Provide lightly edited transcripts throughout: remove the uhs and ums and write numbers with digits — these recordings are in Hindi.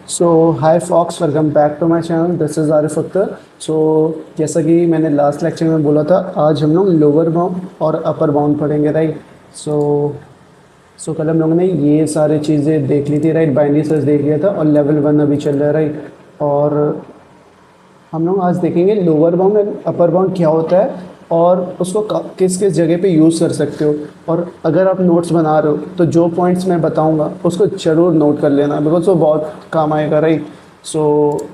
So hi folks, welcome back to my channel. This is Arif Akhtar. So जैसा कि मैंने लास्ट लेक्चर में बोला था, आज हम लोग लोअर बाउंड और अपर बाउंड पढ़ेंगे, राइट। सो कल हम लोगों ने ये सारी चीज़ें देख ली थी, राइट। बाइनरी सर्च देख लिया था और लेवल 1 अभी चल रहा है, राइट। और हम लोग आज देखेंगे lower bound and upper bound क्या होता है और उसको किस किस जगह पे यूज़ कर सकते हो। और अगर आप नोट्स बना रहे हो तो जो पॉइंट्स मैं बताऊंगा उसको ज़रूर नोट कर लेना, बिकॉज वो बहुत काम आएगा, राइट। सो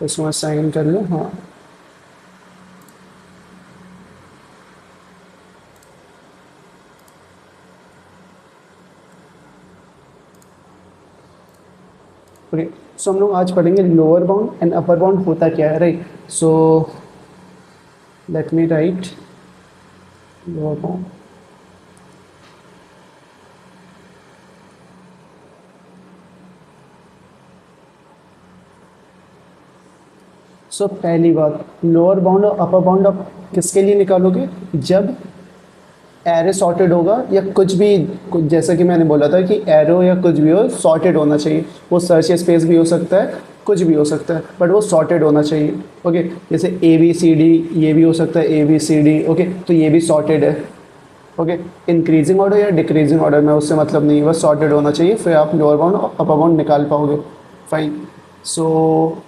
इसको मैं साइन कर लूँ, हाँ। ओके, सो हम लोग आज पढ़ेंगे lower bound and upper bound होता क्या है, right. So let me write lower bound. So पहली बात, लोअर बाउंड और अपर बाउंड आप किसके लिए निकालोगे? जब एरे सॉर्टेड होगा या कुछ भी, जैसा कि मैंने बोला था कि एरो या कुछ भी हो सॉर्टेड होना चाहिए। वो सर्च स्पेस भी हो सकता है, कुछ भी हो सकता है, बट वो सॉर्टेड होना चाहिए। ओके, जैसे ए बी सी डी, ये भी हो सकता है A B C D. Okay, तो ये भी सॉर्टेड है। ओके, इंक्रीजिंग ऑर्डर या डिक्रीजिंग ऑर्डर में उससे मतलब नहीं है, बस सॉर्टेड होना चाहिए, फिर आप लोअर बाउंड और अपर बाउंड निकाल पाओगे। फाइन। सो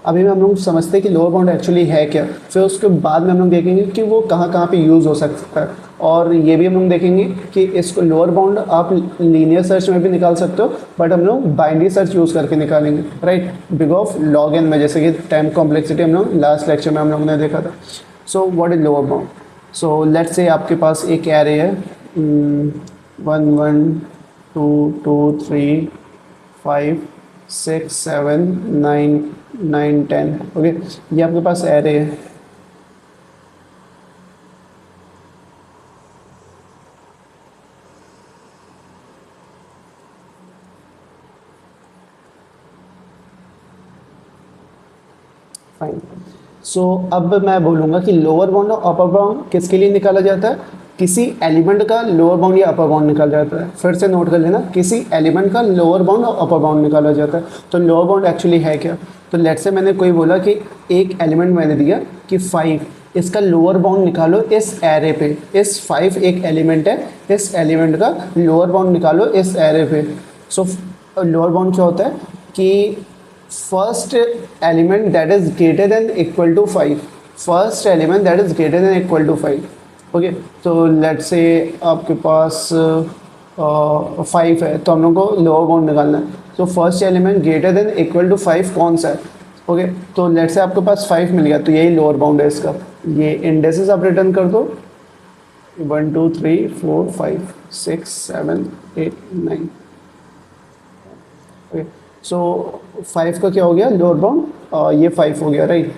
अभी में हम लोग समझते हैं कि लोअर बाउंड एक्चुअली है क्या, फिर उसके बाद में हम लोग देखेंगे कि वो कहाँ कहाँ पे यूज़ हो सकता है। और ये भी हम लोग देखेंगे कि इसको लोअर बाउंड आप लीनियर सर्च में भी निकाल सकते हो, बट हम लोग बाइनरी सर्च यूज़ करके निकालेंगे, राइट। बिकॉज लॉग एन में, जैसे कि टाइम कॉम्प्लेक्सिटी हम लोग लास्ट लेक्चर में हम लोग ने देखा था। So what is lower bound? So let's say आपके पास एक एरे है, 1 1 2 2 3 5 6 7 9 9 10। ओके, ये आपके पास एरे है। फाइन। सो अब मैं बोलूँगा कि लोअर बाउंड और अपर बाउंड किसके लिए निकाला जाता है? किसी एलिमेंट का लोअर बाउंड या अपर बाउंड निकाला जाता है। फिर से नोट कर लेना, किसी एलिमेंट का लोअर बाउंड और अपर बाउंड निकाला जाता है। तो लोअर बाउंड एक्चुअली है क्या? तो लेट से मैंने कोई बोला कि एक एलिमेंट मैंने दिया कि 5, इसका लोअर बाउंड निकालो इस एरे पे। इस 5 एक एलिमेंट है, इस एलिमेंट का लोअर बाउंड निकालो इस एरे पे। सो लोअर बाउंड क्या होता है कि first element that is greater than equal to 5, first element that is greater than equal to 5। Okay, तो लेट्स से आपके पास 5 है, तो हम लोग को लोअर बाउंड निकालना है। तो first element greater than equal to 5 कौन सा है? ओके, तो लेट्स से आपके पास 5 मिल गया, तो यही लोअर बाउंड है इसका। ये इंडेक्सेस आप रिटर्न कर दो, 1 2 3 4 5 6 7 8 9। ओके, सो 5 का क्या हो गया लोअर बाउंड? ये 5 हो गया, राइट।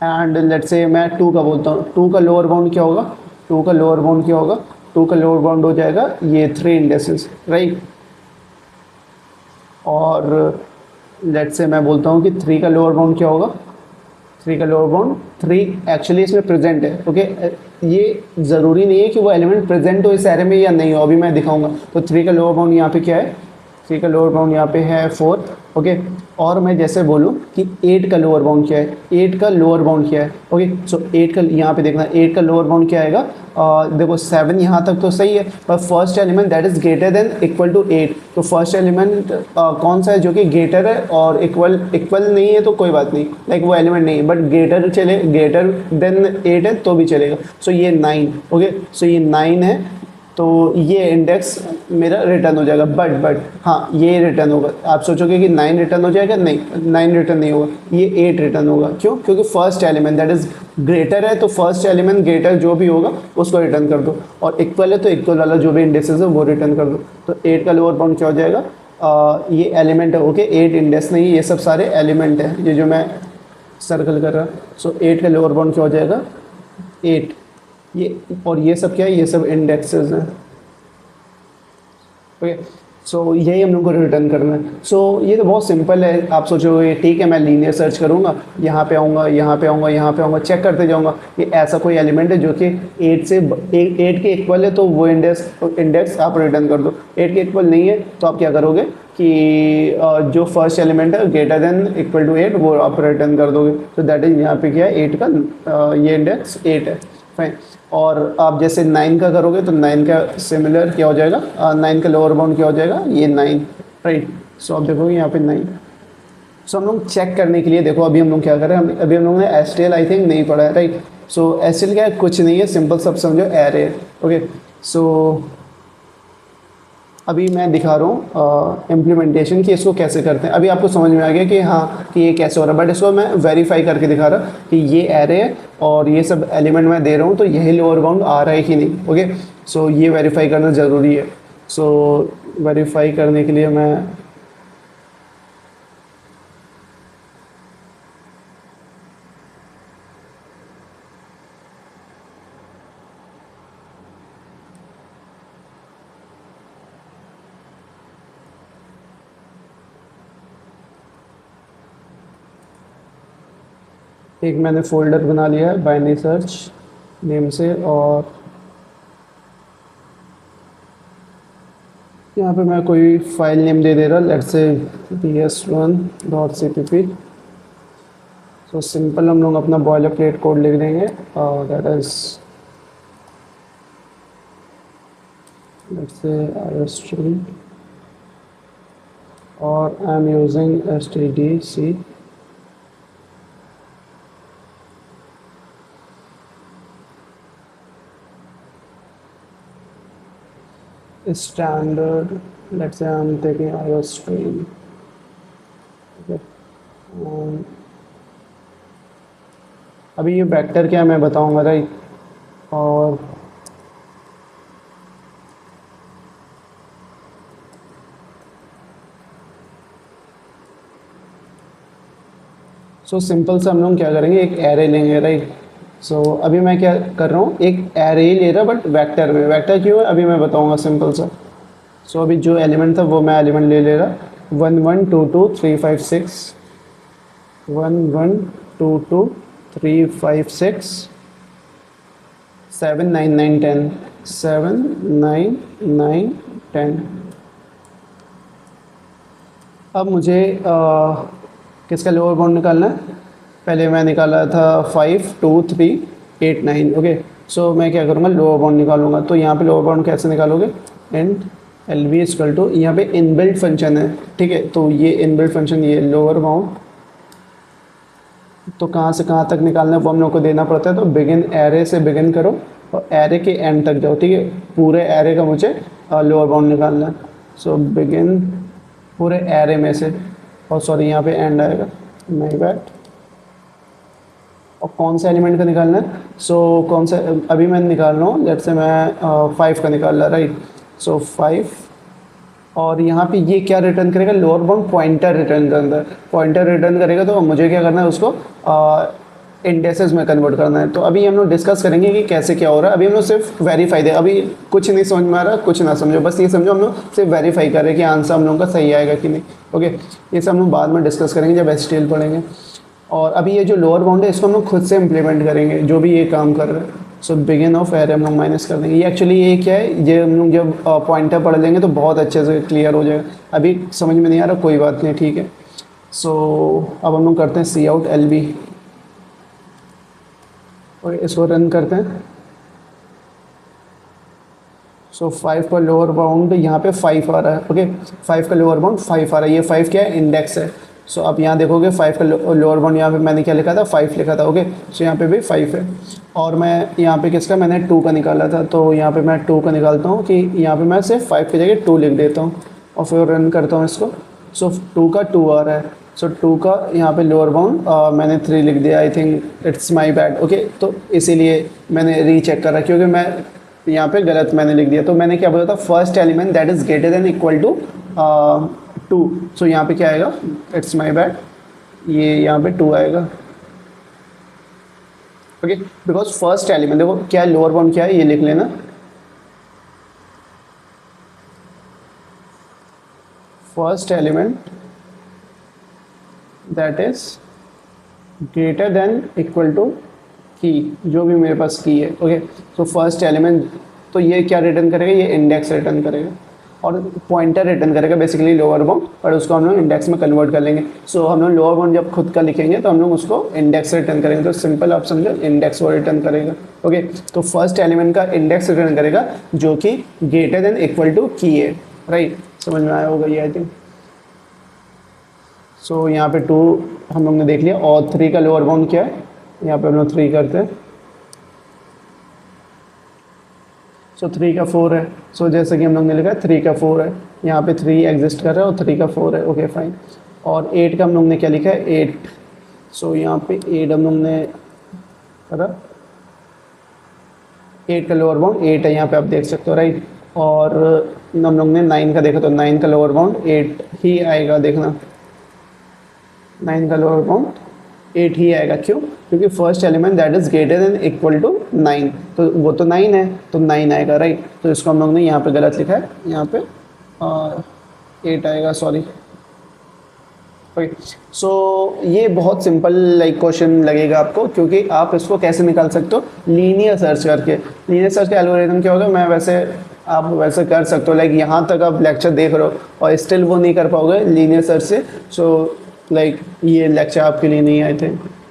एंड लेट्स से मैं 2 का बोलता हूँ, 2 का लोअर बाउंड क्या होगा? 2 का लोअर बाउंड क्या होगा? 2 का लोअर बाउंड हो जाएगा ये 3 इंडेक्सेस, राइट। और लेट्स से मैं बोलता हूँ कि 3 का लोअर बाउंड क्या होगा? 3 का लोअर बाउंड, 3 एक्चुअली इसमें प्रेजेंट है। ओके, ये ज़रूरी नहीं है कि वो एलिमेंट प्रेजेंट हो इस एरे में या नहीं हो, अभी मैं दिखाऊंगा। तो 3 का लोअर बाउंड यहाँ पे क्या है? 3 का लोअर बाउंड यहाँ पे है 4। ओके, और मैं जैसे बोलूँ कि 8 का लोअर बाउंड क्या है? 8 का लोअर बाउंड क्या है? ओके, सो 8 का यहाँ पे देखना, 8 का लोअर बाउंड क्या आएगा? देखो 7 यहाँ तक तो सही है, पर first element that is greater than equal to 8। तो फर्स्ट एलिमेंट कौन सा है जो कि ग्रेटर है और इक्वल नहीं है तो कोई बात नहीं, लाइक वो एलिमेंट नहीं है, बट ग्रेटर चले, ग्रेटर देन 8 है तो भी चलेगा। सो ये 9। ओके, सो ये 9 है, तो ये इंडेक्स मेरा रिटर्न हो जाएगा। बट हाँ, ये रिटर्न होगा। आप सोचोगे कि 9 रिटर्न हो जाएगा, नहीं, 9 रिटर्न नहीं होगा, ये 8 रिटर्न होगा। क्यों? क्योंकि first element that is greater है, तो फर्स्ट एलिमेंट ग्रेटर जो भी होगा उसको रिटर्न कर दो, और इक्वल है तो इक्वल वाला जो भी इंडेक्सेस है वो रिटर्न कर दो। तो 8 का लोअर बाउंड क्या हो जाएगा? ये एलिमेंट है। ओके, 8 इंडेक्स नहीं, ये सब सारे एलिमेंट है, ये जो मैं सर्कल कर रहा। सो 8 का लोअर बाउंड क्या हो जाएगा? 8। ये और ये सब क्या है? ये सब इंडेक्सेस हैं। ओके, सो यही हम लोग को रिटर्न करना है। सो ये तो बहुत सिंपल है। आप सोचोगे ठीक है मैं लीनियर सर्च करूँगा, यहाँ पे आऊँगा, यहाँ पे आऊँगा, यहाँ पे आऊँगा, चेक करते जाऊँगा कि ऐसा कोई एलिमेंट है जो कि 8 के इक्वल है, तो वो इंडेक्स आप रिटर्न कर दो। 8 के इक्वल नहीं है तो आप क्या करोगे कि जो फर्स्ट एलिमेंट है ग्रेटर देन इक्वल टू 8 वो आप रिटर्न कर दोगे। तो दैट इज यहाँ पे क्या है 8 का ये इंडेक्स 8 है, फाइन। और आप जैसे 9 का करोगे तो 9 का सिमिलर क्या हो जाएगा, 9 का लोअर बाउंड क्या हो जाएगा, ये 9, राइट। सो आप देखोगे यहाँ पे 9। सो हम लोग चेक करने के लिए देखो अभी हम लोग क्या कर रहे हैं, अभी हम लोगों ने एसटीएल आई थिंक नहीं पढ़ा है, राइट। सो एसटीएल क्या है, कुछ नहीं है, सिंपल सब समझो एरे, ओके। सो अभी मैं दिखा रहा हूँ इम्प्लीमेंटेशन कि इसको कैसे करते हैं। अभी आपको समझ में आ गया कि हाँ कि ये कैसे हो रहा है, बट इसको मैं वेरीफाई करके दिखा रहा कि ये एरे है और ये सब एलिमेंट मैं दे रहा हूँ तो यही लोअर बाउंड आ रहा है कि नहीं, ओके। सो ये वेरीफाई करना ज़रूरी है। सो वेरीफाई करने के लिए मैं एक मैंने फोल्डर बना लिया है बाइनरी सर्च नेम से, और यहाँ पे मैं कोई फाइल नेम दे रहा, let's say ds1.cpp। So simple हम लोग अपना बॉयलर प्लेट कोड लिख देंगे, और that is let's say iOS student और I am using stdc। standard, let's say I'm taking iOS stream, okay। अभी ये वेक्टर क्या है मैं बताऊंगा, राइट। और सो सिंपल से हम लोग क्या करेंगे, एक एरे लेंगे, राइट। सो अभी मैं क्या कर रहा हूँ, एक एरे ही ले रहा बट वेक्टर में। वेक्टर क्यों है अभी मैं बताऊंगा सिंपल सा। सो अभी जो एलिमेंट था वो मैं एलिमेंट ले रहा, 1 1 2 2 3 5 6, 1 1 2 2 3 5 6 7 9 9 10, 7 9 9 10। अब मुझे किसका लोअर बाउंड निकालना है, पहले मैं निकाला था 5 2 3 8 9, ओके। सो मैं क्या करूँगा, लोअर बाउंड निकालूंगा। तो यहाँ पे लोअर बाउंड कैसे निकालोगे, and L B equal to, यहाँ पे इनबिल्ट फंक्शन है, ठीक है। तो ये इनबिल्ट फंक्शन, ये लोअर बाउंड, तो कहाँ से कहाँ तक निकालना है वो हम लोग को देना पड़ता है। तो बिगिन एरे से बिगिन करो और एरे के एंड तक जाओ, ठीक है। पूरे एरे का मुझे लोअर बाउंड निकालना है। सो बिगिन पूरे एरे में से, और सॉरी यहाँ पे एंड आएगा, माय बैड। और कौन सा एलिमेंट का निकालना है, सो कौन सा, अभी मैं निकाल रहा हूँ, लेट्स से मैं 5 का निकाल रहा, राइट। सो 5, और यहाँ पे ये क्या रिटर्न करेगा, लोअर बाउंड पॉइंटर रिटर्न करता है। पॉइंटर रिटर्न करेगा तो मुझे क्या करना है, उसको इंडेसेस में कन्वर्ट करना है। तो अभी हम लोग डिस्कस करेंगे कि कैसे क्या हो रहा है। अभी हम लोग सिर्फ वेरीफाई दे, अभी कुछ नहीं समझ में आ रहा, कुछ ना समझो, बस ये समझो हम लोग सिर्फ वेरीफाई कर रहे हैं कि आंसर हम लोगों का सही आएगा कि नहीं, ओके। ये सब हम लोग बाद में डिस्कस करेंगे जब एसटीएल पढ़ेंगे। और अभी ये जो लोअर बाउंड है इसको हम लोग खुद से इम्प्लीमेंट करेंगे, जो भी ये काम कर रहे हैं। सो बिगिन ऑफ एरे हम लोग माइनस कर देंगे। ये एक्चुअली ये क्या है, ये हम लोग जब पॉइंटर पढ़ लेंगे तो बहुत अच्छे से क्लियर हो जाएगा। अभी समझ में नहीं आ रहा, कोई बात नहीं, ठीक है। सो अब हम लोग करते हैं सी आउट एल बी, और इसको रन करते हैं। सो 5 का लोअर बाउंड यहाँ पे 5 आ रहा है, ओके। 5 का लोअर बाउंड 5 आ रहा है, ये 5 क्या है, इंडेक्स है। सो अब यहाँ देखोगे 5 का लोअर बाउंड, यहाँ पे मैंने क्या लिखा था, 5 लिखा था, ओके। सो यहाँ पे भी 5 है। और मैं यहाँ पे किसका, मैंने 2 का निकाला था, तो यहाँ पे मैं 2 का निकालता हूँ कि यहाँ पे मैं सिर्फ 5 की जगह 2 लिख देता हूँ, और फिर रन करता हूँ इसको। सो 2 का 2 आ रहा है। सो 2 का यहाँ पे लोअर बाउंड मैंने 3 लिख दिया, I think it's my bad, okay. तो इसीलिए मैंने रीचेक करा, क्योंकि मैं यहाँ पे गलत मैंने लिख दिया। तो मैंने क्या बोला था, first element that is greater than equal to 2। So यहाँ पे क्या आएगा, इट्स माई बैड, ये यहाँ पे 2 आएगा, ओके। बिकॉज फर्स्ट एलिमेंट, देखो क्या लोअर बाउंड क्या है, ये लिख लेना। First element that is greater than equal to key, जो भी मेरे पास की है। ओके, तो फर्स्ट एलिमेंट, तो ये क्या रिटर्न करेगा, ये इंडेक्स रिटर्न करेगा और पॉइंटर रिटर्न करेगा बेसिकली लोअर बाउंड, और उसको हम लोग इंडेक्स में कन्वर्ट कर लेंगे। सो हम लोग लोअर बाउंड जब खुद का लिखेंगे तो हम लोग उसको इंडेक्स रिटर्न करेंगे, तो सिंपल आप समझो इंडेक्स वो रिटर्न करेगा। ओके, तो फर्स्ट एलिमेंट का इंडेक्स रिटर्न करेगा जो कि ग्रेटर देन इक्वल टू की है। राइट, समझ में आया होगा ये आई थिंक। सो यहाँ पे 2 हम लोग ने देख लिया, और 3 का लोअर बाउंड क्या है, यहाँ पे हम लोग 3 करते हैं। सो 3 का 4 है। सो जैसे कि हम लोग ने लिखा है 3 का 4 है, यहाँ पे 3 एग्जिस्ट कर रहा है और 3 का 4 है। Okay fine. और 8 का हम लोग ने क्या लिखा है, 8। सो यहाँ पे 8 हम लोग ने करा, 8 का लोअर बाउंड 8 है, यहाँ पे आप देख सकते हो। राइट, और हम लोग ने 9 का देखा तो 9 का लोअर बाउंड 8 ही आएगा, देखना 9 का लोअर बाउंड 8 ही आएगा। क्यों? क्योंकि first element that is greater than equal to 9, तो वो तो 9 है, तो 9 आएगा। राइट, तो इसको हम लोग ने यहाँ पे गलत लिखा है, यहाँ पे 8 आएगा, सॉरी। ओके, सो ये बहुत सिंपल लाइक क्वेश्चन लगेगा आपको, क्योंकि आप इसको कैसे निकाल सकते हो, लीनियर सर्च करके। लीनियर सर्च का एल्गोरिथम क्या होगा, मैं वैसे आप वैसे कर सकते हो, लाइक यहाँ तक आप लेक्चर देख रहे हो और स्टिल वो नहीं कर पाओगे लीनियर सर्च से। सो लाइक ये लेक्चर आपके लिए नहीं आए थे,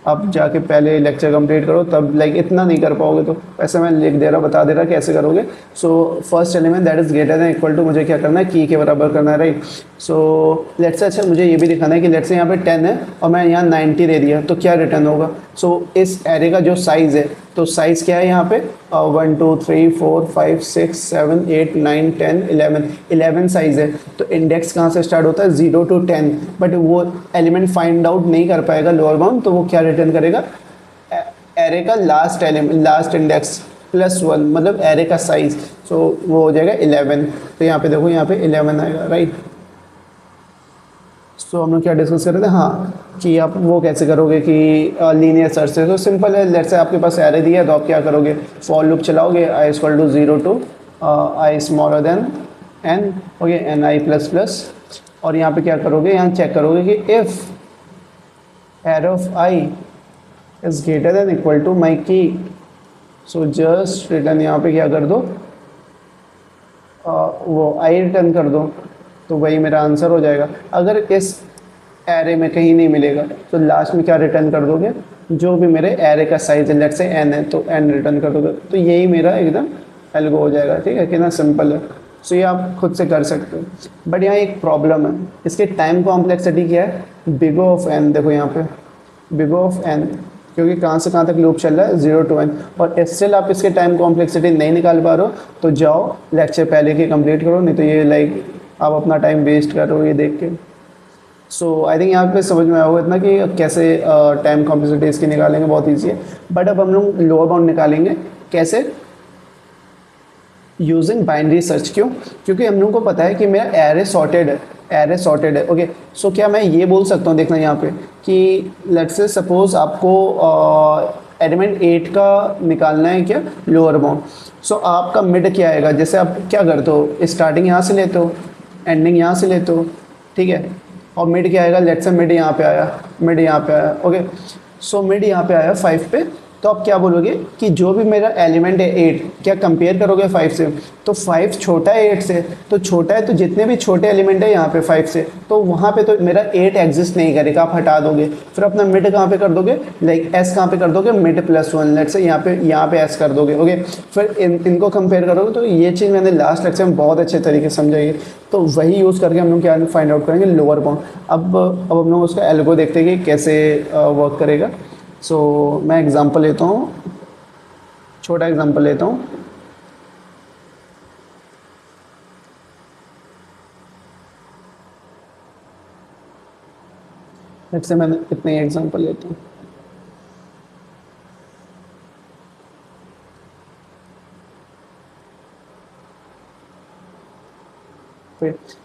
आप जाके पहले लेक्चर कंप्लीट करो, तब लाइक इतना नहीं कर पाओगे। तो ऐसे मैं लिख दे रहा, बता दे रहा कैसे करोगे। So first element that is greater than equal to, मुझे क्या करना है, की के बराबर करना है। राइट, सो लेट्स से, अच्छा मुझे ये भी दिखाना है कि लेट्स से यहाँ पे 10 है और मैं यहाँ 90 दे दिया, तो क्या रिटर्न होगा। सो इस एरे का जो साइज़ है, तो साइज़ क्या है यहाँ पे 1 2 3 4 5 6 7 8 9 10 11 साइज़ है। तो इंडेक्स कहाँ से स्टार्ट होता है, 0 to 10, बट वो एलिमेंट फाइंड आउट नहीं कर पाएगा लोअर बाउंड, तो वो क्या रिटर्न करेगा, एरे का लास्ट एलिमेंट, लास्ट इंडेक्स +1, मतलब एरे का साइज। सो वो हो जाएगा 11। तो यहाँ पे देखो, यहाँ पे 11 आएगा। राइट, सो हम लोग क्या डिस्कस कर रहे थे, हाँ, कि आप वो कैसे करोगे कि लीनियर सर्च से। तो सिंपल है, लेट्स से आपके पास एरे दिया है, तो आप क्या करोगे, फॉर लूप चलाओगे, i = 0 to i smaller than n, okay, ni++, और यहाँ पे क्या करोगे, यहाँ चेक करोगे कि if array of i is greater than equal to my की, सो जस्ट रिटर्न यहाँ पे क्या कर दो, वो i रिटर्न कर दो, तो वही मेरा आंसर हो जाएगा। अगर इस एरे में कहीं नहीं मिलेगा तो लास्ट में क्या रिटर्न कर दोगे, जो भी मेरे एरे का साइज है, लेट्स से n है, तो n रिटर्न कर दोगे, तो यही मेरा एकदम एल्गो हो जाएगा। ठीक है, कितना सिंपल है। सो ये आप खुद से कर सकते हो, बट यहाँ एक प्रॉब्लम है, इसके टाइम कॉम्प्लेक्सिटी क्या है, बिग ऑफ n। देखो यहाँ पे बिग ऑफ n, क्योंकि कहाँ से कहाँ तक लूप चल रहा है, 0 to n, और स्टिल आप इसके टाइम कॉम्प्लेक्सिटी नहीं निकाल पा रहे हो, तो जाओ लेक्चर पहले के कंप्लीट करो, नहीं तो ये लाइक आप अपना टाइम वेस्ट कर रहे हो ये देख के। सो आई थिंक यहाँ पे समझ में आया होगा इतना कि कैसे टाइम कॉम्प्लेक्सिटी इसकी निकालेंगे, बहुत ईजी है। बट अब हम लोग लोअर बाउंड निकालेंगे कैसे, यूजिंग बाइनरी सर्च। क्यों? क्योंकि हम लोग को पता है कि मेरा एरे सॉर्टेड है, एरे सॉर्टेड है। ओके, सो क्या मैं ये बोल सकता हूँ, देखना यहाँ पे कि लेट्स से सपोज आपको एलिमेंट 8 का निकालना है क्या, लोअर बाउंड। सो आपका मिड क्या आएगा, जैसे आप क्या करते हो, स्टार्टिंग यहाँ से लेते हो, एंडिंग यहाँ से लेते हो, ठीक है, और मिड क्या आएगा, लेट्स से मिड यहाँ पे आया, मिड यहाँ पे आया। ओके, सो मिड यहाँ पे आया 5 पे, तो आप क्या बोलोगे कि जो भी मेरा एलिमेंट है 8, क्या कंपेयर करोगे 5 से, तो 5 छोटा है 8 से, तो छोटा है, तो जितने भी छोटे एलिमेंट है यहाँ पे 5 से, तो वहाँ पे तो मेरा 8 एग्जिस्ट नहीं करेगा, आप हटा दोगे। फिर अपना मिड कहाँ पे कर दोगे, लाइक एस कहाँ पे कर दोगे, मिड +1, लेट्स से यहाँ पे एस कर दोगे। ओके, फिर इनको कंपेयर करोगे, तो ये चीज़ मैंने लास्ट लेक्चर में बहुत अच्छे तरीके से समझाई, तो वही यूज़ करके हम लोग क्या फाइंड आउट करेंगे, लोअर बाउंड। अब हम लोग उसका एल्गो देखते हैं कि कैसे वर्क करेगा। सो मैं एग्जांपल लेता हूँ, छोटा एग्जांपल लेता हूँ। लेट्स से मैं इतने ही एग्जांपल लेता हूँ।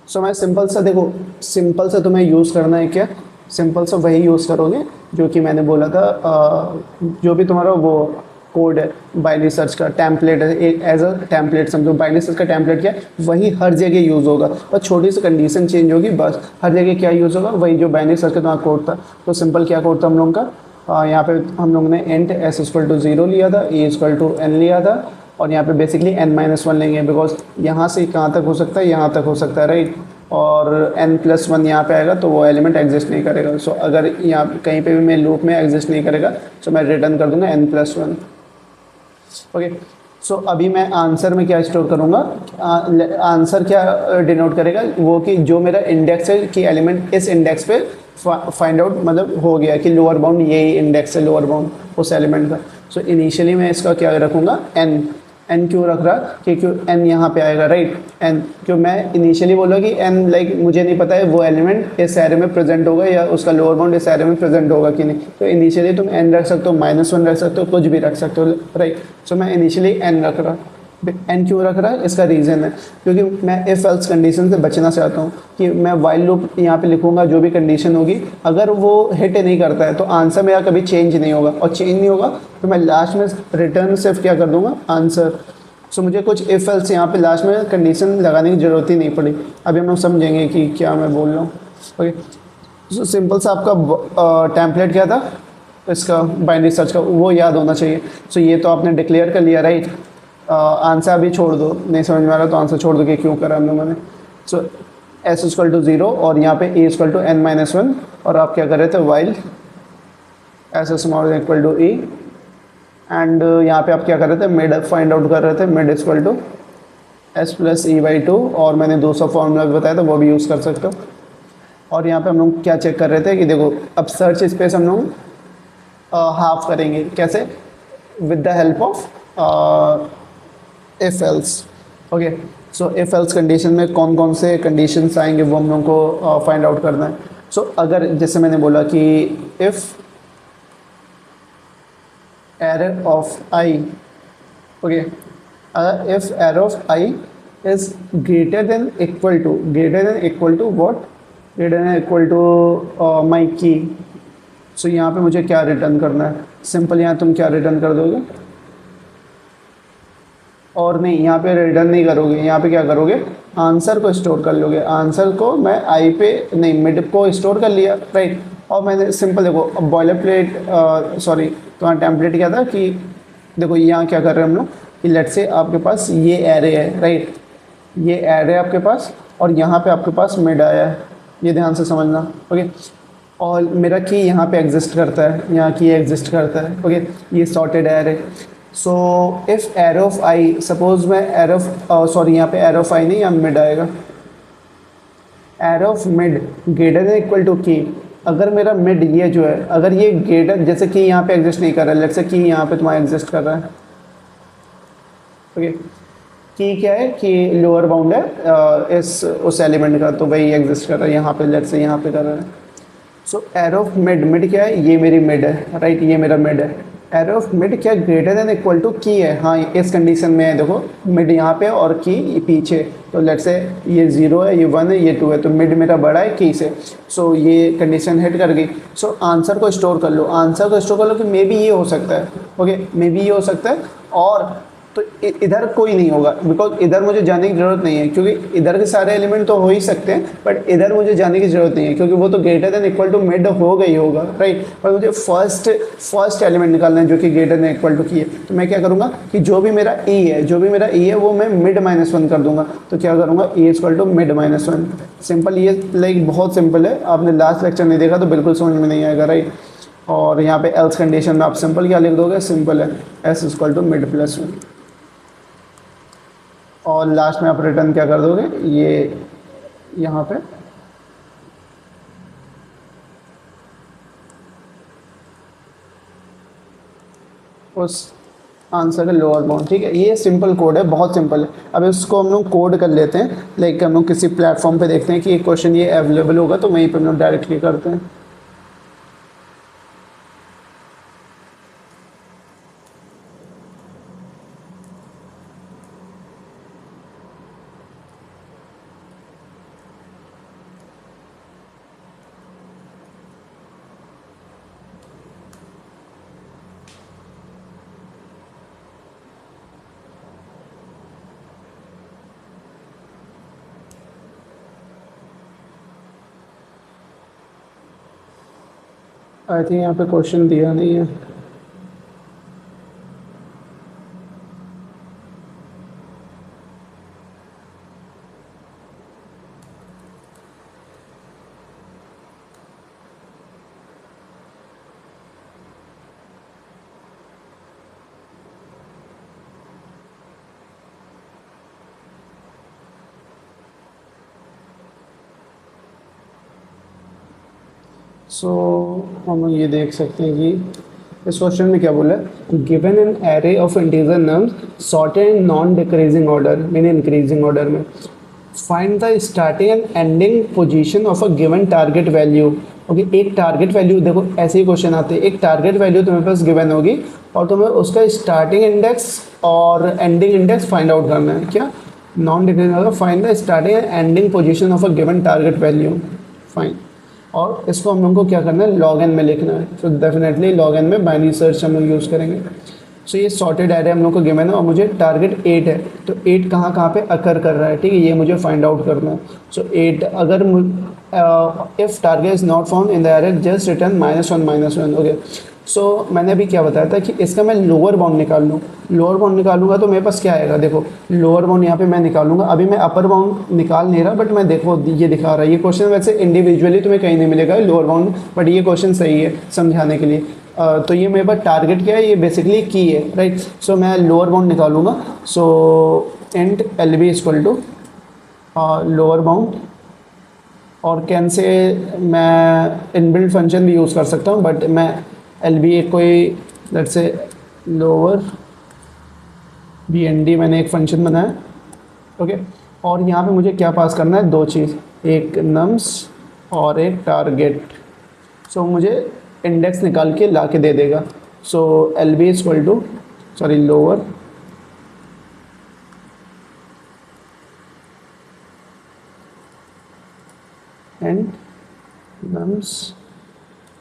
सो मैं सिंपल सा, देखो सिंपल सा तुम्हें यूज़ करना है क्या, सिंपल सा वही यूज़ करोगे जो कि मैंने बोला था, जो भी तुम्हारा वो कोड है बाइनरी सर्च का, टेम्पलेट है, एक एज अ टेम्पलेट समझो। बाइनरी सर्च का टेम्पलेट क्या है, वही हर जगह यूज़ होगा, और छोटी सी कंडीशन चेंज होगी बस, हर जगह क्या यूज़ होगा, वही जो बाइनरी सर्च का तुम्हारा कोड था। तो सिंपल क्या कोड था हम लोगों का, यहाँ पे हम लोगों ने इंट s इक्वल टू 0 लिया था, e इक्वल टू n लिया था, और यहाँ पे बेसिकली n-1 लेंगे, बिकॉज यहाँ से कहाँ तक हो सकता है, यहाँ तक हो सकता है, राइट। और n+1 यहाँ पे आएगा तो वो एलिमेंट एग्जिस्ट नहीं करेगा। सो अगर यहाँ कहीं पे भी मैं लूप में एग्जिस्ट नहीं करेगा तो मैं रिटर्न कर दूंगा n+1। ओके, सो अभी मैं आंसर में क्या स्टोर करूँगा, आंसर क्या डिनोट करेगा, वो कि जो मेरा इंडेक्स है कि एलिमेंट इस इंडेक्स पे फाइंड आउट मतलब हो गया कि लोअर बाउंड यही इंडेक्स है, लोअर बाउंड उस एलिमेंट का। सो इनिशियली मैं इसका क्या रखूँगा, n। n क्यों रख रहा, कि क्यों n यहाँ पे आएगा, राइट। n क्यों, मैं इनिशियली बोला कि n लाइक मुझे नहीं पता है वो एलिमेंट इस एरे में प्रेजेंट होगा या उसका लोअर बाउंड इस एरे में प्रेजेंट होगा कि नहीं। तो इनिशियली तुम n रख सकते हो, -1 रख सकते हो, कुछ भी रख सकते हो, राइट। सो मैं इनिशियली n रख रहा। n क्यों रख रहा है, इसका रीज़न है क्योंकि मैं इफ एल्स कंडीशन से बचना चाहता हूँ कि मैं वाइल लूप यहाँ पे लिखूँगा, जो भी कंडीशन होगी अगर वो हिट नहीं करता है तो आंसर मेरा कभी चेंज नहीं होगा, और चेंज नहीं होगा तो मैं लास्ट में रिटर्न सिर्फ क्या कर दूँगा, आंसर। सो मुझे कुछ इफ एल्स यहाँ पे लास्ट में कंडीशन लगाने की ज़रूरत ही नहीं पड़ी। अभी हम लोग समझेंगे कि क्या मैं बोल रहा हूँ। ओके, सो सिंपल सा आपका टेम्पलेट क्या था इसका बाइनरी सर्च का, वो याद होना चाहिए। सो ये तो आपने डिक्लेयर कर लिया, राइट। आंसर अभी छोड़ दो, नहीं समझ में आ रहा तो आंसर छोड़ दो कि क्यों करा हम लोगों ने। सो s इक्वल टू 0 और यहाँ पे e इक्वल टू n-1, और आप क्या कर रहे थे, while s small equal to e, and यहाँ पे आप क्या कर रहे थे, मिड फाइंड आउट कर रहे थे, mid equal to s plus e/2, और मैंने दूसरा फॉर्मूला भी बताया था वो भी यूज़ कर सकते हो। और यहाँ पे हम लोग क्या चेक कर रहे थे कि देखो अब सर्च स्पेस हम लोग हाफ करेंगे, कैसे, with the help of if else. Okay, so if else condition में कौन कौन से कंडीशंस आएंगे वो हम लोग को फाइंड आउट करना है। सो अगर जैसे मैंने बोला कि if error of I, okay, if error of I is greater than equal to, greater than equal to what, greater than equal to my की। सो यहाँ पे मुझे क्या रिटर्न करना है, सिंपल यहाँ तुम क्या रिटर्न कर दोगे, और नहीं यहाँ पे रिटर्न नहीं करोगे, यहाँ पे क्या करोगे, आंसर को स्टोर कर लोगे। आंसर को मैं आई पे नहीं, मिड को स्टोर कर लिया, राइट। और मैंने सिंपल देखो बॉयलर प्लेट, सॉरी तुम्हारा टेम्पलेट क्या था कि देखो यहाँ क्या कर रहे हैं हम लोग कि लेट से आपके पास ये एरे है, राइट, ये एरे आपके पास, और यहाँ पे आपके पास मिड आया है, ये ध्यान से समझना। ओके, और मेरा की यहाँ पे एग्जिस्ट करता है, यहाँ की एग्जिस्ट करता है। ओके, ये sorted array. So if array of I, suppose मैं एरो ऑफ सॉरी यहाँ पे एरो ऑफ आई नहीं, यहाँ मिड आएगा, array of mid greater than equal to की। अगर मेरा मिड ये जो है, अगर ये ग्रेटर, जैसे कि यहाँ पे एग्जिस्ट नहीं कर रहा है, लेट्स से कि यहाँ पे तुम्हारा एग्जिस्ट कर रहा है, ओके, की क्या है कि लोअर बाउंड है इस उस एलिमेंट का, तो वही एग्जिस्ट कर रहा है यहाँ पे, लेट्स से यहाँ पे कर रहा है। सो एरो ऑफ मिड, मिड क्या है, ये मेरी मिड है, राइट, ये मेरा मिड है। एरो ऑफ मिड क्या ग्रेटर देन इक्वल टू की है, हाँ इस कंडीशन में है, देखो मिड यहाँ पे और की पीछे, तो लेट्स से ये 0 है, ये 1 है, ये 2 है, तो मिड मेरा बड़ा है की से। सो ये कंडीशन हिट कर गई। सो आंसर को स्टोर कर लो, आंसर को स्टोर कर लो कि मे बी ये हो सकता है, ओके, मे बी ये हो सकता है। और तो इधर कोई नहीं होगा, बिकॉज इधर मुझे जाने की ज़रूरत नहीं है, क्योंकि इधर के सारे एलिमेंट तो हो ही सकते हैं, बट इधर मुझे जाने की ज़रूरत नहीं है क्योंकि वो तो greater than equal to mid हो गई होगा, राइट। पर मुझे फर्स्ट एलिमेंट निकालना है जो कि ग्रेटर देन इक्वल टू की है। तो मैं क्या करूँगा कि जो भी मेरा ई है, जो भी मेरा ई है वो मैं मिड -1 कर दूंगा। तो क्या करूँगा, E equal to mid -1। Simple, ये लाइक बहुत सिंपल है, आपने लास्ट लेक्चर नहीं देखा तो बिल्कुल समझ में नहीं आएगा, राइट। और यहाँ पे एल्स कंडीशन में आप सिंपल क्या लिख दोगे, सिंपल है एस इक्वल टू मिड +1, और लास्ट में आप रिटर्न क्या कर दोगे, ये यहाँ पे उस आंसर का लोअर बाउंड, ठीक है। ये सिंपल कोड है, बहुत सिंपल है। अब इसको हम लोग कोड कर लेते हैं, लाइक हम लोग किसी प्लेटफॉर्म पे देखते हैं कि एक क्वेश्चन ये अवेलेबल होगा तो वहीं पे हम लोग डायरेक्टली करते हैं। आई थिंक यहाँ पे क्वेश्चन दिया नहीं है। सो हम ये देख सकते हैं कि इस क्वेश्चन में क्या बोला है, given an array of integer numbers sorted in non decreasing order mean increasing order में, find the starting and ending position of a given target value. Okay, एक टारगेट वैल्यू, देखो ऐसे ही क्वेश्चन आते हैं, एक टारगेट वैल्यू तुम्हारे पास गिवन होगी और तुम्हें उसका स्टार्टिंग इंडेक्स और एंडिंग इंडेक्स फाइंड आउट करना है। क्या, non decreasing, find the starting and ending position of a given target value, fine. और इसको हम लोग को क्या करना है, लॉग एन में लिखना है। तो डेफिनेटली लॉग एन में बाइनरी सर्च हम लोग यूज़ करेंगे। सो ये सॉर्टेड एरे हम लोग को गिवन है और मुझे टारगेट 8 है, तो 8 कहाँ पे अकर कर रहा है, ठीक है, ये मुझे फाइंड आउट करना है। सो 8 अगर if target is not found in the array just return -1 okay. So मैंने अभी क्या बताया था कि इसका मैं लोअर बाउंड निकाल लूँ, लोअर बाउंड निकालूंगा तो मेरे पास क्या आएगा, देखो लोअर बाउंड यहाँ पे मैं निकालूंगा। अभी मैं अपर बाउंड निकाल नहीं रहा, बट मैं देखो ये दिखा रहा है। ये क्वेश्चन वैसे इंडिविजुअली तुम्हें कहीं नहीं मिलेगा लोअर बाउंड, बट ये क्वेश्चन सही है समझाने के लिए। तो ये मेरे पास टारगेट क्या है, ये बेसिकली की है, राइट। सो मैं लोअर बाउंड निकालूंगा। So int L B equal to lower bound, और कैन से मैं इनबिल्ट फंक्शन भी यूज़ कर सकता हूँ, बट मैं एल बी एक कोई let's say lower B N D मैंने एक फंक्शन बनाया, ओके। और यहाँ पे मुझे क्या पास करना है, दो चीज़, एक नम्स और एक टारगेट। सो मुझे इंडेक्स निकाल के ला के दे देगा। So L B equal to sorry lower and nums,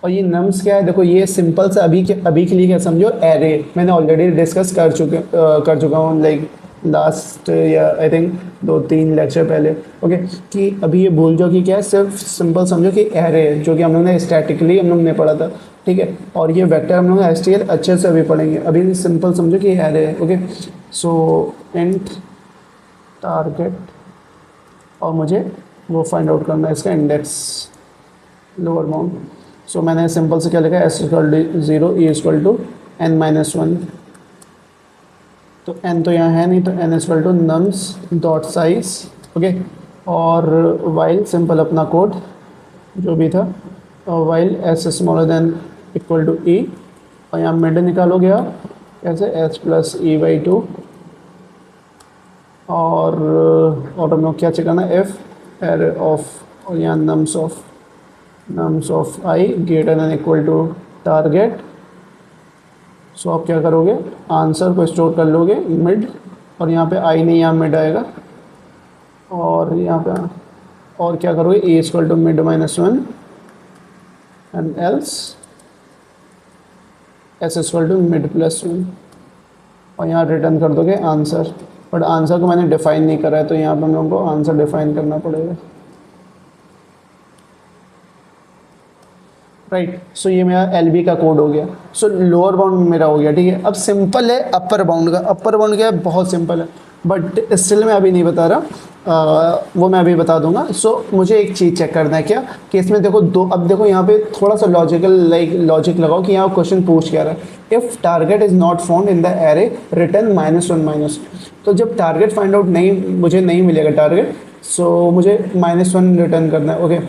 और ये नम्स क्या है, देखो ये सिंपल सा अभी के लिए क्या समझो, एरे मैंने ऑलरेडी डिस्कस कर चुका हूँ, लाइक लास्ट या आई थिंक 2-3 लेक्चर पहले, ओके। कि अभी ये भूल जाओ कि क्या है, सिर्फ सिंपल समझो कि एरे है, जो कि हम लोग ने स्टैटिकली हम लोग ने पढ़ा था, ठीक है। और ये वेक्टर हम लोग एसटीएल अच्छे से अभी पढ़ेंगे, अभी सिंपल समझो कि एरे है, ओके। सो इंट टारगेट, और मुझे वो फाइंड आउट करना है इसका इंडेक्स, लोअर बाउंड। सो मैंने सिंपल से क्या लिखा है, s equal to 0 e equal to n-1, तो n तो यहाँ है नहीं, तो n equal to nums dot size, okay. और वाइल सिंपल अपना कोड जो भी था, while s smaller than equal to e, और यहाँ मिड निकालोगे आप कैसे, s प्लस e/2, और हम लोग क्या चेक करना है, एफ एरे ऑफ, और यहाँ nums of i greater than equal to target. So आप क्या करोगे, आंसर को स्टोर कर लोगे मिड, और यहाँ पे आई नहीं, यहाँ मिड आएगा, और यहाँ पे और क्या करोगे, a equal to mid -1 and else S equal to mid +1, और यहाँ रिटर्न कर दोगे आंसर। बट आंसर को मैंने डिफाइन नहीं करा है, तो यहाँ पर हम लोगों को आंसर डिफाइन करना पड़ेगा, राइट। सो ये मेरा एल बी का कोड हो गया। सो लोअर बाउंड मेरा हो गया, ठीक है। अब सिंपल है अपर बाउंड का, अपर बाउंड क्या है, बहुत सिंपल है, बट स्टिल मैं अभी नहीं बता रहा, वो मैं अभी बता दूंगा। सो मुझे एक चीज़ चेक करना है, क्या कि इसमें देखो दो, अब देखो यहाँ पे थोड़ा सा लॉजिक लगाओ कि यहाँ क्वेश्चन पूछ क्या रहा है, if target is not found in the array return -1 तो जब टारगेट फाइंड आउट मुझे नहीं मिलेगा टारगेट, सो मुझे -1 रिटर्न करना है, ओके।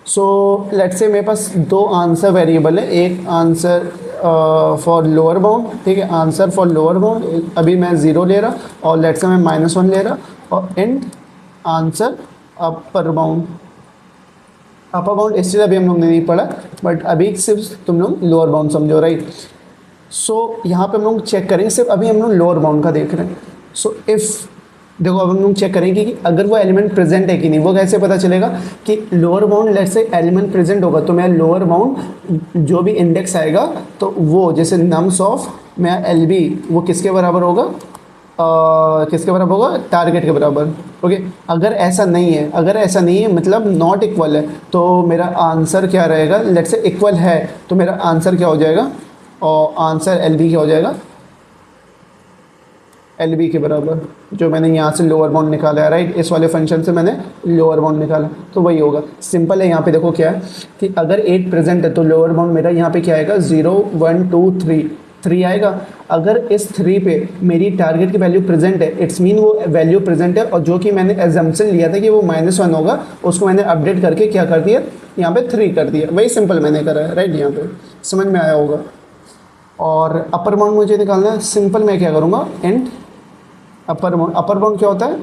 सो लेट्स से मेरे पास दो आंसर वेरिएबल है, एक आंसर फॉर लोअर बाउंड, ठीक है, आंसर फॉर लोअर बाउंड अभी मैं 0 ले रहा, और लेट्स से मैं -1 ले रहा, और and answer upper bound. Upper bound इसलिए अभी हम लोग ने नहीं पढ़ा, बट अभी सिर्फ तुम लोग लोअर बाउंड समझो, राइट। सो यहाँ पे हम लोग चेक करेंगे, सिर्फ अभी हम लोग लोअर बाउंड का देख रहे हैं। सो इफ़ देखो अब हम लोग चेक करेंगे कि अगर वो एलिमेंट प्रेजेंट है कि नहीं, वो कैसे पता चलेगा कि lower bound let's say element present होगा, तो मेरा लोअर बाउंड जो भी इंडेक्स आएगा, तो वो जैसे नम्स ऑफ मेरा एल बी वो किसके बराबर होगा, किसके बराबर होगा, टारगेट के बराबर। ओके, अगर ऐसा नहीं है, अगर ऐसा नहीं है मतलब नॉट इक्वल है, तो मेरा आंसर क्या रहेगा, लेट्स से इक्वल है तो मेरा आंसर क्या हो जाएगा, और आंसर एल बी क्या हो जाएगा, एल बी के बराबर, जो मैंने यहाँ से लोअर बाउंड निकाला है, राइट, इस वाले फंक्शन से मैंने लोअर बाउंड निकाला, तो वही होगा। सिंपल है, यहाँ पे देखो क्या है कि अगर 8 प्रेजेंट है तो लोअर बाउंड मेरा यहाँ पे क्या आएगा, 0 1 2 3 आएगा। अगर इस 3 पे मेरी टारगेट की वैल्यू प्रेजेंट है, इट्स मीन वो वैल्यू प्रेजेंट है, और जो कि मैंने एजम्पशन लिया था कि वो -1 होगा, उसको मैंने अपडेट करके क्या कर दिया, यहाँ पे 3 कर दिया। वही सिंपल मैंने करा है, राइट, यहाँ पे समझ में आया होगा। और अपर बाउंड मुझे निकालना है, सिंपल मैं क्या करूँगा, एंड अपर बाउंड क्या होता है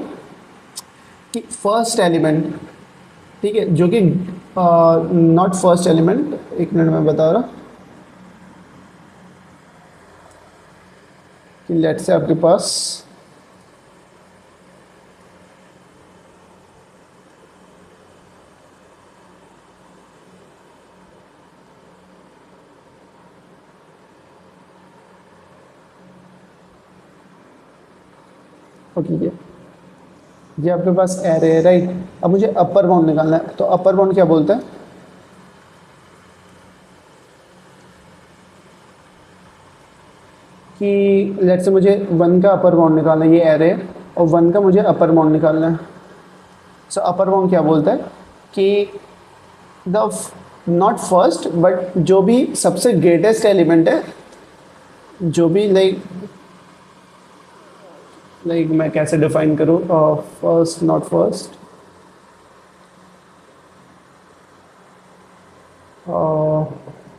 कि फर्स्ट एलिमेंट, ठीक है, जो कि नॉट फर्स्ट एलिमेंट, एक मिनट में बता रहा कि लेट्स से आपके पास ओके, ये आपके पास एरे है, राइट। अब मुझे अपर बाउंड निकालना है, तो अपर बाउंड क्या बोलता है कि लेट्स से मुझे 1 का अपर बाउंड निकालना है, ये एरे है, और 1 का मुझे अपर बाउंड निकालना है। सो अपर बाउंड क्या बोलता है कि द नॉट फर्स्ट बट जो भी सबसे ग्रेटेस्ट एलिमेंट है, जो भी लाइक मैं कैसे डिफाइन करूँ, first not first,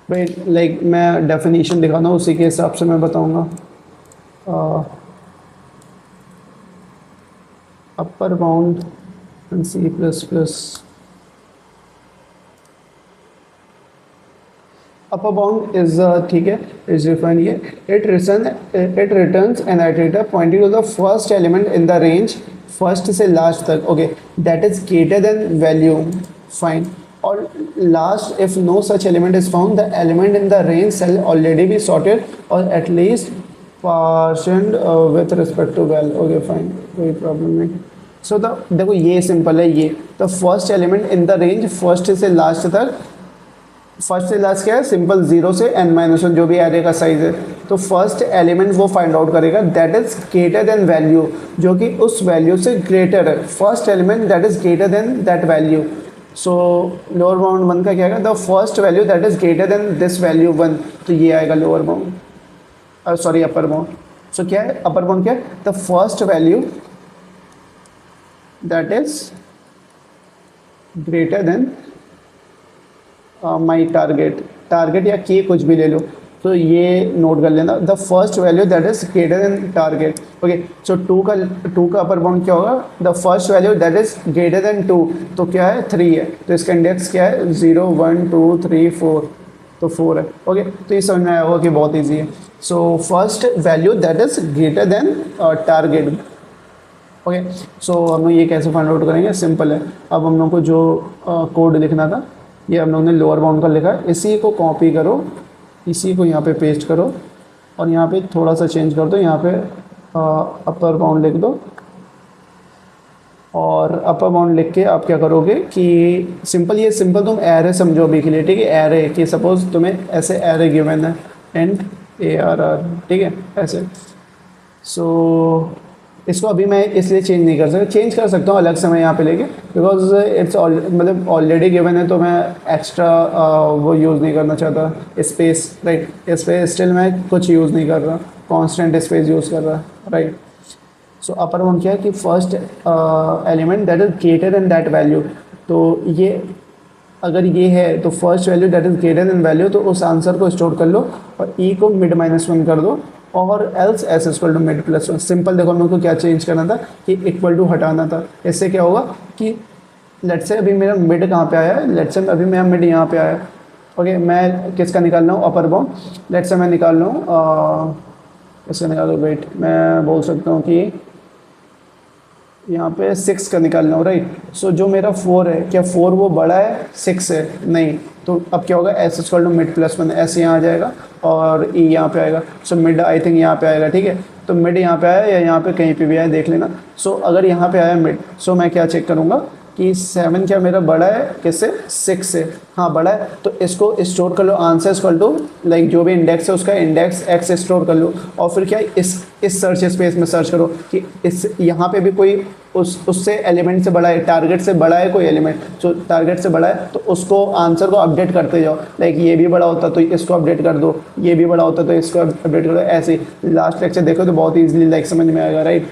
wait, like मैं डेफिनेशन दिखाना हूँ, उसी के हिसाब से मैं बताऊँगा। Upper bound C plus plus, upper bound is ठीक है, is defined here, it returns an iterator pointing to the first element in the range, first से last तक, okay, that is greater than value, fine, और last if no such element is found, the element in the range shall already be sorted or at least partitioned with respect to val, okay fine, कोई प्रॉब्लम नहीं। सो देखो ये सिंपल है, ये the first element in the range, first से लास्ट तक, फर्स्ट से लास्ट क्या है, सिंपल 0 से n-1 जो भी एरे का साइज है, तो फर्स्ट एलिमेंट वो फाइंड आउट करेगा that is greater than value, जो कि उस वैल्यू से ग्रेटर है, first element that is greater than that value. So lower bound 1 का क्या आएगा, the first value that is greater than this value 1, तो ये आएगा lower bound, sorry upper bound. So क्या है अपर बाउंड, क्या है the first value that is greater than my target या के कुछ भी ले लो, तो ये नोट कर लेना, the first value that is greater than target. Okay, so 2 का अपर बाउंड क्या होगा, the first value that is greater than 2, तो क्या है 3 है, तो इसका इंडेक्स क्या है 0 1 2 3 4, तो 4 है। ओके, तो ये समझ में आया होगा कि बहुत ईजी है। So first value that is greater than target. Okay, so हम लोग ये कैसे फाइंड आउट करेंगे, सिंपल है। अब हम लोग को जो कोड लिखना था, ये हम लोग ने लोअर बाउंड का लिखा है, इसी को कॉपी करो, इसी को यहाँ पे पेस्ट करो, और यहाँ पे थोड़ा सा चेंज कर दो, यहाँ पे अपर बाउंड लिख दो, और अपर बाउंड लिख के आप क्या करोगे कि सिंपल, ये सिंपल तुम एरे समझो अभी के लिए, ठीक है, एरे कि सपोज तुम्हें ऐसे एरे गिवन है एंड ARR, ठीक है, ऐसे। सो इसको अभी मैं इसलिए चेंज नहीं कर सकता, चेंज कर सकता हूँ अलग से मैं यहाँ पे लेके, बिकॉज इट्स मतलब ऑलरेडी गिवन है, तो मैं एक्स्ट्रा वो यूज़ नहीं करना चाहता स्पेस, राइट। इस पर स्टिल मैं कुछ यूज़ नहीं कर रहा, कांस्टेंट स्पेस यूज़ कर रहा, राइट। सो अपर बाउंड क्या है कि first element that is greater than that value, तो ये अगर ये है तो first value that is greater than value, तो उस आंसर को स्टोर कर लो और ई को मिड -1 कर दो, और else S equal to mid +1। Simple देखो हम लोग को क्या चेंज करना था कि इक्वल टू हटाना था। इससे क्या होगा कि लेट्स से अभी मेरा मिड कहाँ पे आया है, लेट्स से अभी मेरा मिड यहाँ पे आया है। ओके, मैं किसका निकाल रहा हूँ, अपर बाउंड। लेट्स से मैं निकाल रहा हूँ इसका निकाल लो, वेट, मैं बोल सकता हूँ कि यहाँ पे 6 का निकालना हो, राइट। सो जो मेरा 4 है, क्या 4 वो बड़ा है 6 है, नहीं, तो अब क्या होगा, S equal to mid +1, S यहाँ आ जाएगा और ई यहाँ पे आएगा। सो मिड आई थिंक यहाँ पे आएगा, ठीक है। तो मिड यहाँ पे आया या यहाँ पे कहीं पे भी आया देख लेना। सो अगर यहाँ पे आया मिड, सो मैं क्या चेक करूँगा कि 7 क्या मेरा बड़ा है किससे, 6 से, हाँ बड़ा है, तो इसको स्टोर कर लो, आंसर इक्वल टू लाइक जो भी इंडेक्स है उसका इंडेक्स x स्टोर कर लो, और फिर क्या इस सर्च स्पेस में सर्च करो कि इस यहाँ पे भी कोई उससे एलिमेंट से बड़ा है, टारगेट से बड़ा है कोई एलिमेंट, जो टारगेट से बड़ा है तो उसको आंसर को अपडेट करते जाओ, लाइक ये भी बड़ा होता तो इसको अपडेट कर दो, ये भी बड़ा होता तो इसको अपडेट कर दो, ऐसे ही लास्ट लेक्चर देखो तो बहुत ईजिली लाइक समझ में आएगा, राइट।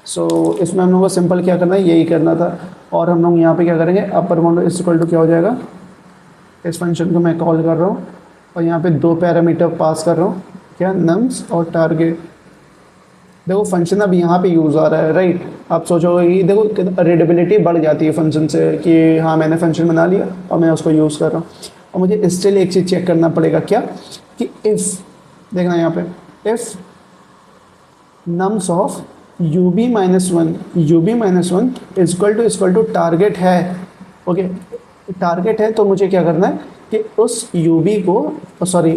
सो इसमें हम लोग को सिंपल क्या करना है, यही करना था। और हम लोग यहाँ पे क्या करेंगे, upper bound is equal to क्या हो जाएगा, इस फंक्शन को मैं कॉल कर रहा हूँ और यहाँ पे 2 पैरामीटर पास कर रहा हूँ, क्या, नम्स और टारगेट। देखो फंक्शन अब यहाँ पे यूज़ आ रहा है, राइट। आप सोचोगे कि देखो रीडेबिलिटी बढ़ जाती है फंक्शन से कि हाँ मैंने फंक्शन बना लिया और मैं उसको यूज़ कर रहा हूँ। और मुझे स्टिल एक चीज़ चेक करना पड़ेगा, क्या, कि इफ़, देखना यहाँ पे, if nums of ub-1 equal to target है, ओके, टारगेट है, तो मुझे क्या करना है कि उस ub को, सॉरी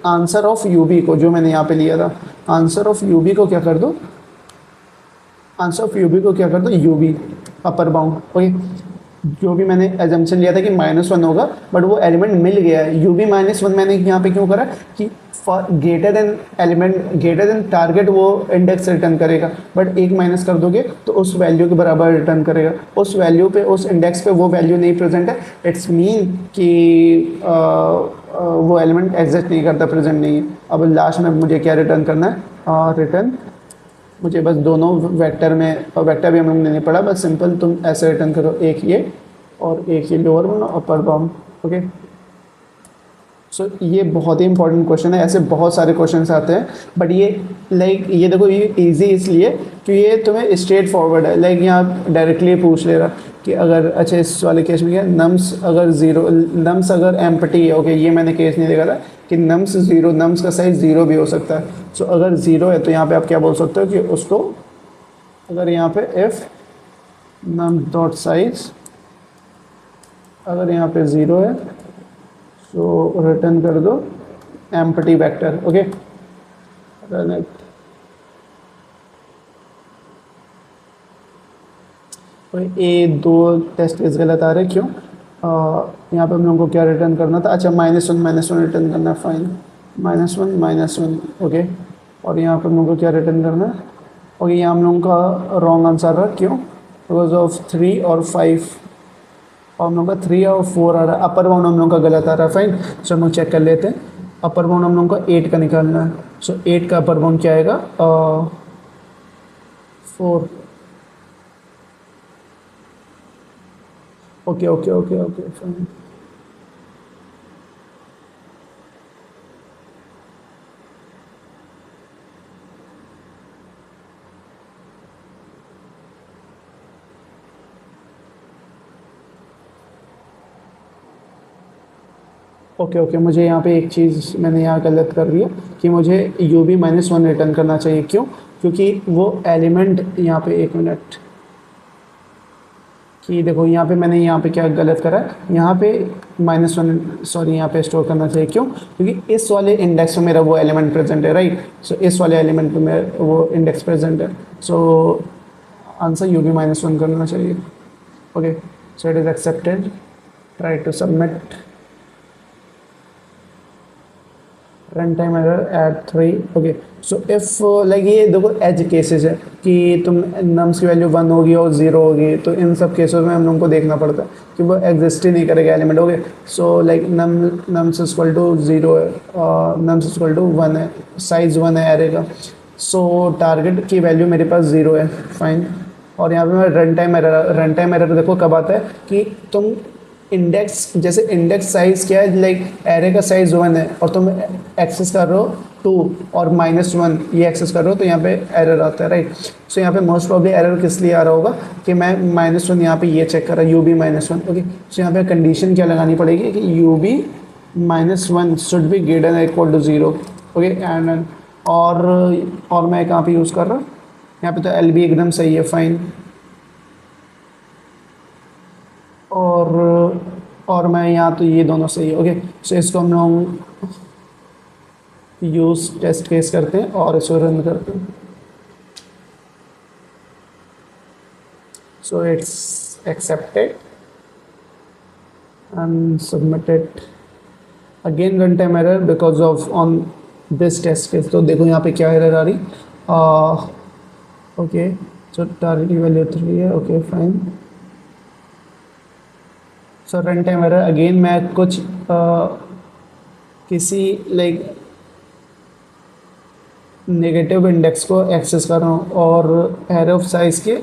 आंसर ऑफ ub को, जो मैंने यहाँ पे लिया था, आंसर ऑफ ub को क्या कर दो, आंसर ऑफ ub को क्या कर दो, ub अपर बाउंड, ओके। जो भी मैंने एजम्पशन लिया था कि -1 होगा, बट वो एलिमेंट मिल गया है, ub-1 मैंने यहाँ पे क्यों करा कि greater than element, greater than target वो इंडेक्स रिटर्न करेगा, बट एक माइनस कर दोगे तो उस वैल्यू के बराबर रिटर्न करेगा, उस वैल्यू पे, उस इंडेक्स पे वो वैल्यू नहीं प्रेजेंट है, इट्स मीन कि वो एलिमेंट एग्जिस्ट नहीं करता, प्रेजेंट नहीं है। अब लास्ट में मुझे क्या रिटर्न करना है, रिटर्न मुझे बस दोनों वेक्टर में, और वेक्टर भी हम लोग नहीं पढ़ा, बस सिंपल तुम ऐसे रिटर्न करो, एक ये और एक ये लोअर बाउंड और अपर बाउंड, ओके। सो ये बहुत ही इंपॉर्टेंट क्वेश्चन है, ऐसे बहुत सारे क्वेश्चंस आते हैं, बट ये लाइक ये देखो ये इजी इसलिए कि ये तुम्हें स्ट्रेट फॉरवर्ड है, लाइक यहाँ डायरेक्टली पूछ लेगा कि अगर, अच्छा इस वाले केस में क्या, नम्स अगर ज़ीरो, नम्स अगर एम्प्टी है, ओके, ये मैंने केस नहीं देखा था कि नम्स ज़ीरो, नम्स का साइज ज़ीरो भी हो सकता है। सो अगर ज़ीरो है तो यहाँ पे आप क्या बोल सकते हो कि उसको, अगर यहाँ पे इफ़ नम डॉट साइज, अगर यहाँ पे ज़ीरो है तो रिटर्न कर दो एम्प्टी वेक्टर, ओके। ये 2 टेस्ट केस गलत आ रहे, क्यों, यहाँ पे हम लोगों को क्या रिटर्न करना था, अच्छा -1 रिटर्न करना है, फाइन, -1, ओके। और यहाँ पे हम लोगों को क्या रिटर्न करना है, ओके, यहाँ हम लोगों का रॉन्ग आंसर रहा, क्यों, बिकॉज ऑफ 3 और 5, और हम लोग का 3 और 4 आ रहा है, अपर बाउंड हम लोग का गलत आ रहा है, फाइन। सो हम लोग चेक कर लेते हैं, अपर बाउंड हम लोग का 8 का निकालना है, सो 8 का अपर बाउंड क्या आएगा, 4, okay okay okay okay fine. Okay okay, मुझे यहाँ पे एक चीज़ मैंने यहाँ गलत कर दिया कि मुझे ub-1 रिटर्न करना चाहिए, क्यों, क्योंकि वो एलिमेंट यहाँ पे, एक मिनट, कि देखो यहाँ पे मैंने यहाँ पे क्या गलत करा, यहाँ पे -1, सॉरी, यहाँ पे स्टोर करना चाहिए, क्यों, क्योंकि इस वाले इंडेक्स में मेरा वो एलिमेंट प्रेजेंट है, राइट। सो इस वाले एलिमेंट में मेरा वो इंडेक्स प्रेजेंट है, सो आंसर ub-1 करना चाहिए, okay. So it is accepted, try to submit, run time error at 3, okay. So if like ये देखो एज केसेस है कि तुम नम्स की वैल्यू 1 होगी और 0 होगी, तो इन सब केसों में हम लोगों को देखना पड़ता है कि वो एग्जिस्ट ही नहीं करेगा element, okay. So like nums equal to 0 है, नम्स इक्वल टू 1 है, साइज 1 है एरे का, सो टारगेट की वैल्यू मेरे पास 0 है, फाइन। और यहाँ पे मैं रन टाइम एरर देखो कब आता है कि तुम इंडेक्स, जैसे इंडेक्स साइज क्या है, लाइक एरे का साइज 1 है और तुम एक्सेस कर रहे हो 2 और -1 ये एक्सेस कर रहे हो, तो यहाँ पे एरर आता है, राइट। सो यहाँ पे मोस्ट प्रॉब्ली एरर किस लिए आ रहा होगा कि मैं -1 यहाँ पे ये चेक कर रहा ub-1, ओके। सो यहाँ पे कंडीशन क्या लगानी पड़ेगी कि ub-1 should be greater than equal to 0, okay. And और मैं कहाँ पे यूज़ कर रहा हूँ, यहाँ पे तो LB एकदम सही है, फाइन। और मैं यहाँ तो ये दोनों सही है, ओके। सो इसको हम लोग यूज़ टेस्ट केस करते हैं और इसको रन करते हैं। So it's accepted and submitted. Again runtime error because of on this test case. तो देखो यहाँ पे क्या एरर आ रही, ओके सो टारगेट की वैल्यू 3 है, ओके फाइन. सो रन टाइम एरर अगेन, मैं कुछ किसी लाइक नेगेटिव इंडेक्स को एक्सेस कर रहा हूँ और एरे ऑफ साइज़ के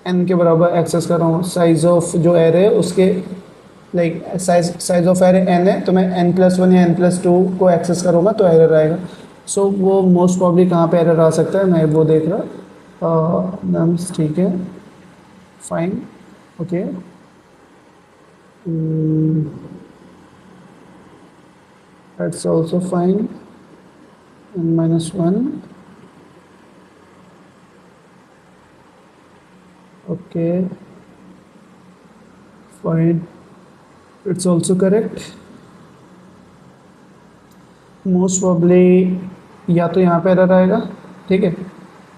n के बराबर एक्सेस कर रहा हूँ. साइज़ ऑफ जो एरे है उसके like size of array n है, तो मैं n+1 या n+2 को एक्सेस करूँगा तो एरर आएगा. सो वो मोस्ट प्रॉब्ली कहाँ पे एरर आ सकता है, मैं वो देख रहा. नम्स ठीक है, fine, okay. That's also fine. n-1, okay, fine, it's also correct. Most probably या तो यहाँ पे एरर आएगा, ठीक है,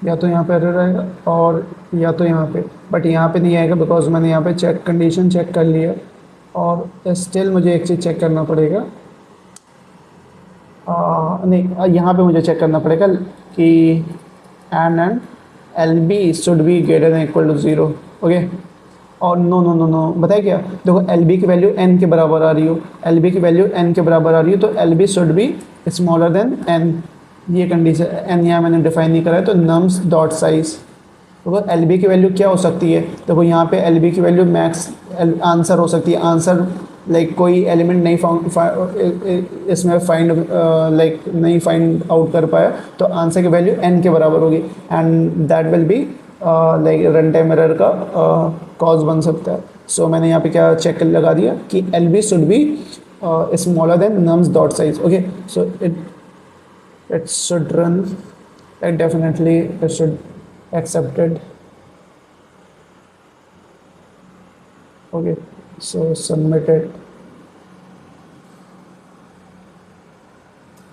या तो यहाँ पे एरर आएगा और या तो यहाँ पे, बट यहाँ पे नहीं आएगा बिकॉज मैंने यहाँ पे चेक कंडीशन चेक कर लिया. और स्टिल मुझे एक चीज़ चेक करना पड़ेगा, नहीं यहाँ पे मुझे चेक करना पड़ेगा कि and L B should be greater than equal to 0, okay. और नो बताए क्या, देखो एल बी की वैल्यू n के बराबर आ रही हो, एल बी की वैल्यू n के बराबर आ रही हो तो L B should be smaller than n. ये कंडीशन n यहाँ मैंने डिफाइन नहीं करा है, तो नम्स डॉट साइज. देखो एल बी की वैल्यू क्या हो सकती है, देखो यहाँ पे एल बी की वैल्यू मैक्स आंसर हो सकती है. आंसर लाइक कोई एलिमेंट नहीं इसमें फाइंड लाइक नहीं फाइंड आउट कर पाया तो आंसर की वैल्यू n के बराबर होगी and that will be like run time error का कॉज बन सकता है. सो मैंने यहाँ पे क्या चेक लगा दिया कि L B should be smaller than nums dot size, okay. So it should run, like definitely it should accepted, okay. So submitted,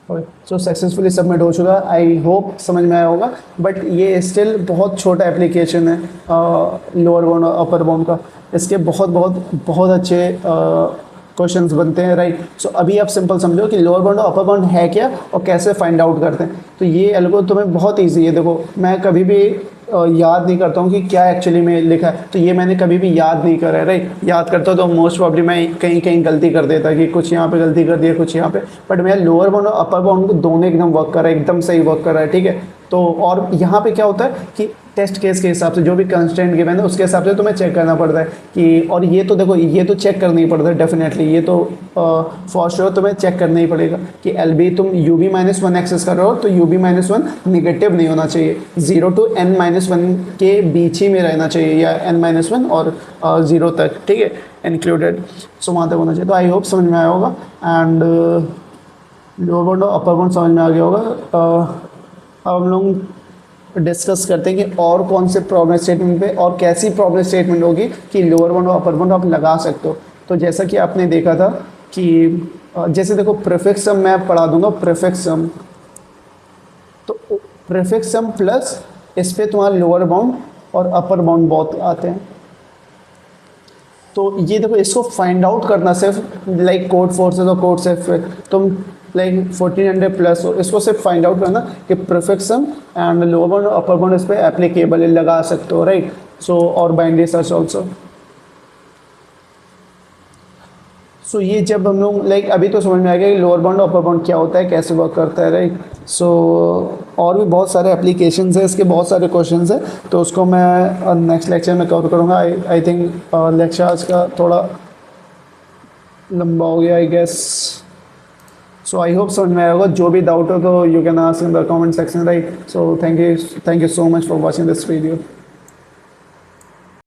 okay. So successfully submit हो चुका. आई होप समझ में आया होगा, बट ये स्टिल बहुत छोटा एप्लीकेशन है लोअर बाउंड और अपर बाउंड का. इसके बहुत अच्छे क्वेश्चंस बनते हैं, राइट. सो अभी आप सिंपल समझो कि लोअर बाउंड और अपर बाउंड है क्या और कैसे फाइंड आउट करते हैं. तो ये एल्गो तुम्हें बहुत ईजी है. देखो मैं कभी भी याद नहीं करता हूँ कि क्या एक्चुअली में लिखा है, तो ये मैंने कभी भी याद नहीं करा है, राइट. याद करता हूँ तो मोस्ट प्रॉब्ली मैं कहीं गलती कर देता कि कुछ यहाँ पे गलती कर दिया कुछ यहाँ पे, बट मैं लोअर बाउंड और अपर बाउंड को दोनों एकदम वर्क कर रहा है, एकदम सही वर्क कर रहा है, ठीक है. तो और यहाँ पे क्या होता है कि टेस्ट केस के हिसाब से जो भी कंस्टेंट गिवन है उसके हिसाब से तुम्हें चेक करना पड़ता है कि, और ये तो देखो ये तो चेक करना ही पड़ता है डेफिनेटली, ये तो फॉर श्योर तुम्हें चेक करना ही पड़ेगा कि एल बी तुम यू बी -1 एक्सेस कर रहे हो तो यू बी -1 निगेटिव नहीं होना चाहिए, 0 to n-1 के बीच ही में रहना चाहिए या n-1 और 0 तक, ठीक है, इंक्लूडेड. सो वहाँ तक होना चाहिए. तो आई होप समझ में आया होगा एंड लोअर बाउंड और अपर बाउंड समझ में आ गया होगा. अब हम लोग डिस्कस करते हैं कि और कौन से प्रॉब्लम स्टेटमेंट पे और कैसी प्रॉब्लम स्टेटमेंट होगी कि लोअर बाउंड और अपर बाउंड आप लगा सकते हो. तो जैसा कि आपने देखा था कि जैसे देखो प्रीफिक्स सम मैं पढ़ा दूंगा, प्रीफिक्स सम, तो प्रीफिक्स सम प्लस इस पे तुम्हारा लोअर बाउंड और अपर बाउंड बहुत आते हैं. तो ये देखो इसको फाइंड आउट करना सिर्फ लाइक कोड फोर्सेस और कोड से तुम लाइक 1400 प्लस इसको सिर्फ फाइंड आउट करना कि prefix sum and lower bound और अपर बाउंड इस पर एप्लीकेबल लगा सकते हो, राइट. सो और बाइनरी सर्च ऑल्सो. सो ये जब हम लोग लाइक अभी तो समझ में आ गया कि लोअर बाउंड और अपर बाउंड क्या होता है, कैसे वर्क करता है, राइट. सो और भी बहुत सारे एप्लीकेशंस हैं, इसके बहुत सारे क्वेश्चंस हैं, तो उसको मैं नेक्स्ट लेक्चर में कवर करूँगा. आई थिंक लेक्चर आज का थोड़ा लंबा हो गया I guess. So I hope समझ में आएगा. जो भी डाउट हो तो you can ask in the comment section, right. So thank you so much for watching this video.